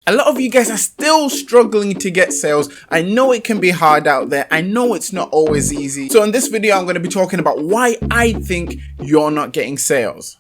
A lot of you guys are still struggling to get sales. I know it can be hard out there. I know it's not always easy. So in this video, I'm going to be talking about why I think you're not getting sales.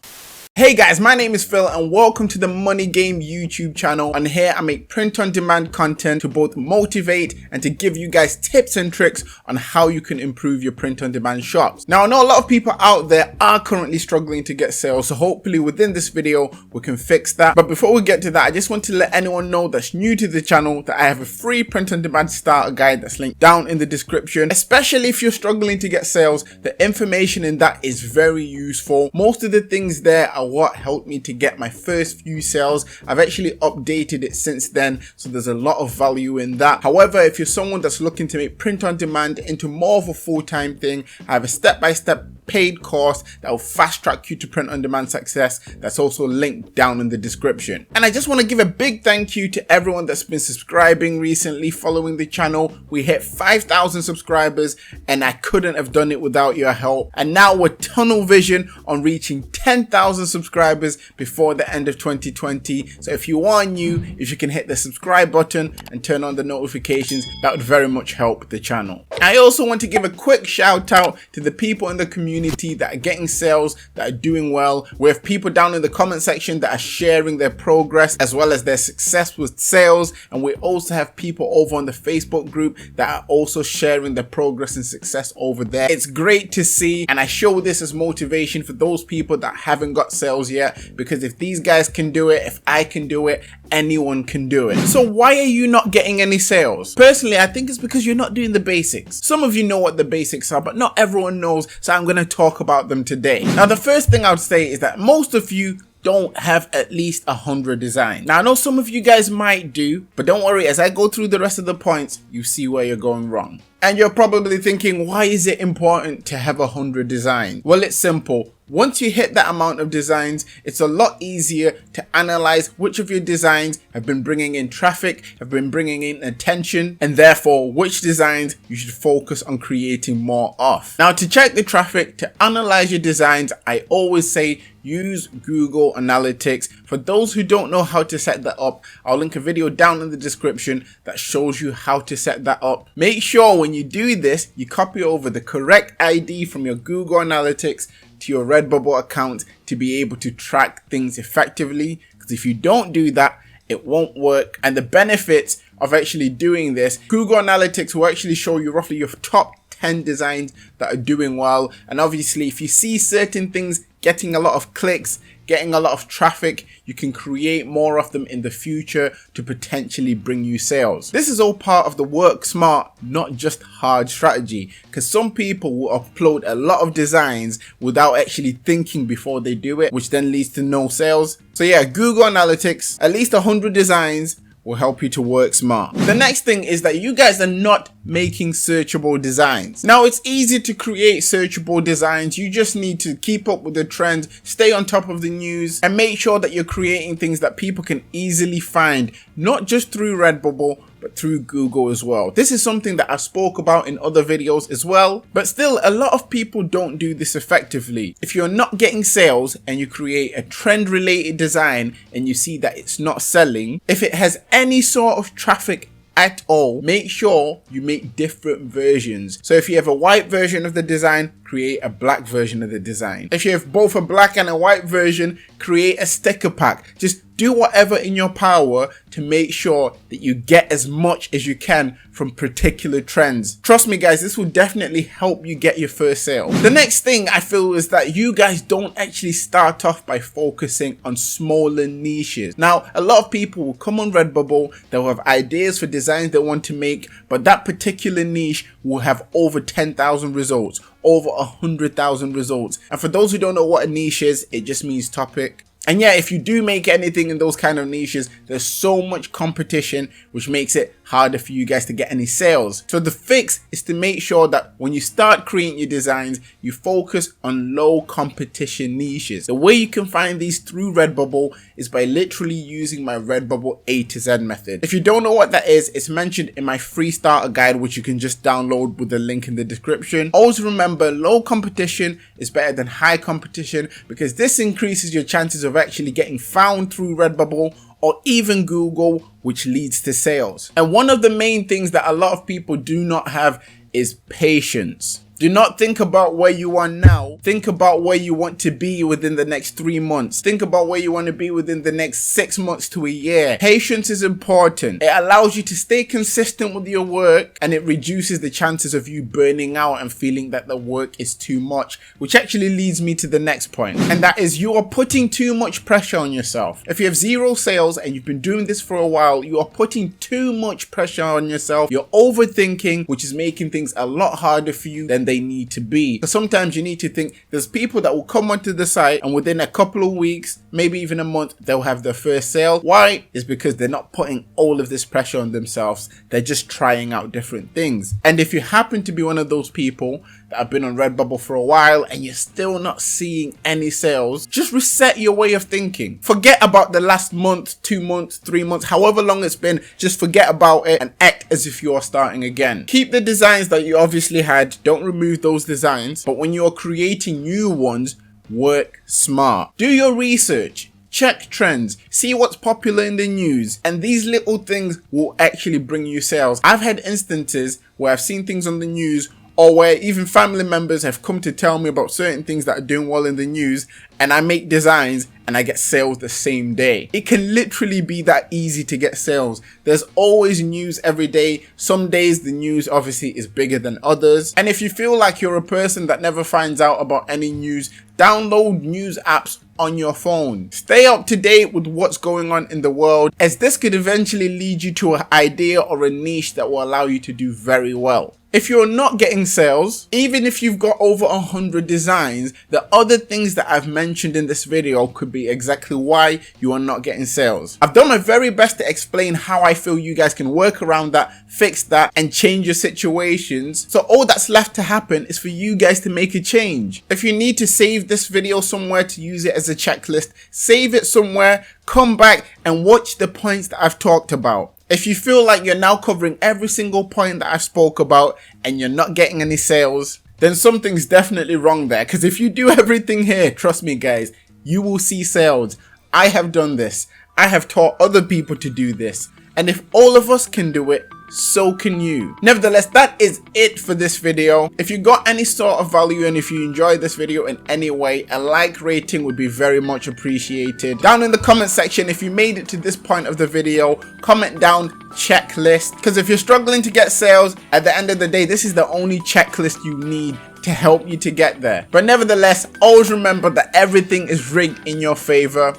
Hey guys, my name is Phil and welcome to the Money Game YouTube channel. And here I make print on demand content to both motivate and to give you guys tips and tricks on how you can improve your print on demand shops. Now I know a lot of people out there are currently struggling to get sales, so hopefully within this video we can fix that. But before we get to that, I just want to let anyone know that's new to the channel that I have a free print on demand starter guide that's linked down in the description. Especially if you're struggling to get sales, the information in that is very useful. Most of the things there are what helped me to get my first few sales. I've actually updated it since then, so there's a lot of value in that. However, if you're someone that's looking to make print on demand into more of a full-time thing, I have a step-by-step paid course that will fast track you to print on demand success. That's also linked down in the description. And I just want to give a big thank you to everyone that's been subscribing recently, following the channel. We hit 5,000 subscribers and I couldn't have done it without your help. And now we're tunnel vision on reaching 10,000 subscribers before the end of 2020. So if you are new, if you can hit the subscribe button and turn on the notifications, that would very much help the channel. I also want to give a quick shout out to the people in the community that are getting sales, that are doing well. We have people down in the comment section that are sharing their progress as well as their success with sales, and we also have people over on the Facebook group that are also sharing their progress and success over there. It's great to see, and I show this as motivation for those people that haven't got sales yet, because if these guys can do it, if I can do it, anyone can do it. So why are you not getting any sales? Personally, I think it's because you're not doing the basics. Some of you know what the basics are, but not everyone knows, so I'm going to talk about them today. Now, the first thing I would say is that most of you don't have at least 100 designs. Now, I know some of you guys might do, but don't worry, as I go through the rest of the points, you see where you're going wrong. And you're probably thinking, why is it important to have 100 designs? Well, it's simple. Once you hit that amount of designs, it's a lot easier to analyze which of your designs have been bringing in traffic, have been bringing in attention, and therefore which designs you should focus on creating more of. Now, to check the traffic, to analyze your designs, I always say use Google Analytics. For those who don't know how to set that up, I'll link a video down in the description that shows you how to set that up. Make sure when you do this, you copy over the correct ID from your Google Analytics to your Redbubble account to be able to track things effectively, because if you don't do that, it won't work. And the benefits of actually doing this, Google Analytics will actually show you roughly your top 10 designs that are doing well. And obviously, if you see certain things getting a lot of clicks, getting a lot of traffic, you can create more of them in the future to potentially bring you sales. This is all part of the work smart, not just hard strategy, because some people will upload a lot of designs without actually thinking before they do it, which then leads to no sales. So yeah, Google Analytics, at least 100 designs will help you to work smart. The next thing is that you guys are not making searchable designs. Now, it's easy to create searchable designs. You just need to keep up with the trends, stay on top of the news, and make sure that you're creating things that people can easily find, not just through Redbubble, but through Google as well. This is something that I spoke about in other videos as well, but still a lot of people don't do this effectively. If you're not getting sales and you create a trend related design and you see that it's not selling, if it has any sort of traffic at all, make sure you make different versions. So if you have a white version of the design, create a black version of the design. If you have both a black and a white version, create a sticker pack. Just do whatever in your power to make sure that you get as much as you can from particular trends. Trust me guys, this will definitely help you get your first sale. The next thing I feel is that you guys don't actually start off by focusing on smaller niches. Now, a lot of people will come on Redbubble, they'll have ideas for designs they want to make, but that particular niche will have over 10,000 results, over 100,000 results. And for those who don't know what a niche is, it just means topic. And yeah, if you do make anything in those kind of niches, there's so much competition, which makes it harder for you guys to get any sales. So the fix is to make sure that when you start creating your designs, you focus on low competition niches. The way you can find these through Redbubble is by literally using my Redbubble A to Z method. If you don't know what that is, it's mentioned in my free starter guide, which you can just download with the link in the description. Always remember, low competition is better than high competition, because this increases your chances of actually getting found through Redbubble or even Google, which leads to sales. And one of the main things that a lot of people do not have is patience. Do not think about where you are now. Think about where you want to be within the next 3 months. Think about where you want to be within the next 6 months to a year. Patience is important. It allows you to stay consistent with your work, and it reduces the chances of you burning out and feeling that the work is too much, which actually leads me to the next point. And that is, you are putting too much pressure on yourself. If you have 0 sales and you've been doing this for a while, you are putting too much pressure on yourself. You're overthinking, which is making things a lot harder for you than they need to be. So sometimes you need to think, there's people that will come onto the site and within a couple of weeks, maybe even a month, they'll have their first sale. Why? It's because they're not putting all of this pressure on themselves. They're just trying out different things. And if you happen to be one of those people that have been on Redbubble for a while and you're still not seeing any sales, just reset your way of thinking. Forget about the last month, 2 months, 3 months, however long it's been. Just forget about it and act as if you are starting again. Keep the designs that you obviously had. Don't remove those designs. But when you're creating new ones, work smart. Do your research. Check trends, see what's popular in the news, and these little things will actually bring you sales. I've had instances where I've seen things on the news, or where even family members have come to tell me about certain things that are doing well in the news, and I make designs and I get sales the same day. It can literally be that easy to get sales. There's always news every day. Some days the news obviously is bigger than others. And if you feel like you're a person that never finds out about any news, download news apps on your phone. Stay up to date with what's going on in the world, as this could eventually lead you to an idea or a niche that will allow you to do very well. If you're not getting sales, even if you've got over 100 designs, the other things that I've mentioned in this video could be exactly why you are not getting sales. I've done my very best to explain how I feel you guys can work around that, fix that, and change your situations. So all that's left to happen is for you guys to make a change. If you need to save this video somewhere to use it as a checklist, save it somewhere, come back and watch the points that I've talked about. If you feel like you're now covering every single point that I spoke about and you're not getting any sales, then something's definitely wrong there. Because if you do everything here, trust me guys, you will see sales. I have done this. I have taught other people to do this. And if all of us can do it, so can you. Nevertheless, that is it for this video. If you got any sort of value and if you enjoyed this video in any way, a like rating would be very much appreciated. Down in the comment section, if you made it to this point of the video, comment down checklist, because if you're struggling to get sales, at the end of the day, this is the only checklist you need to help you to get there. But nevertheless, always remember that everything is rigged in your favor,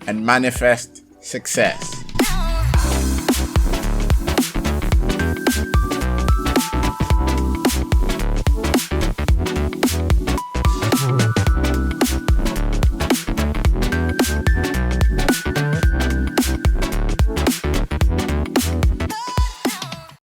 and manifest success.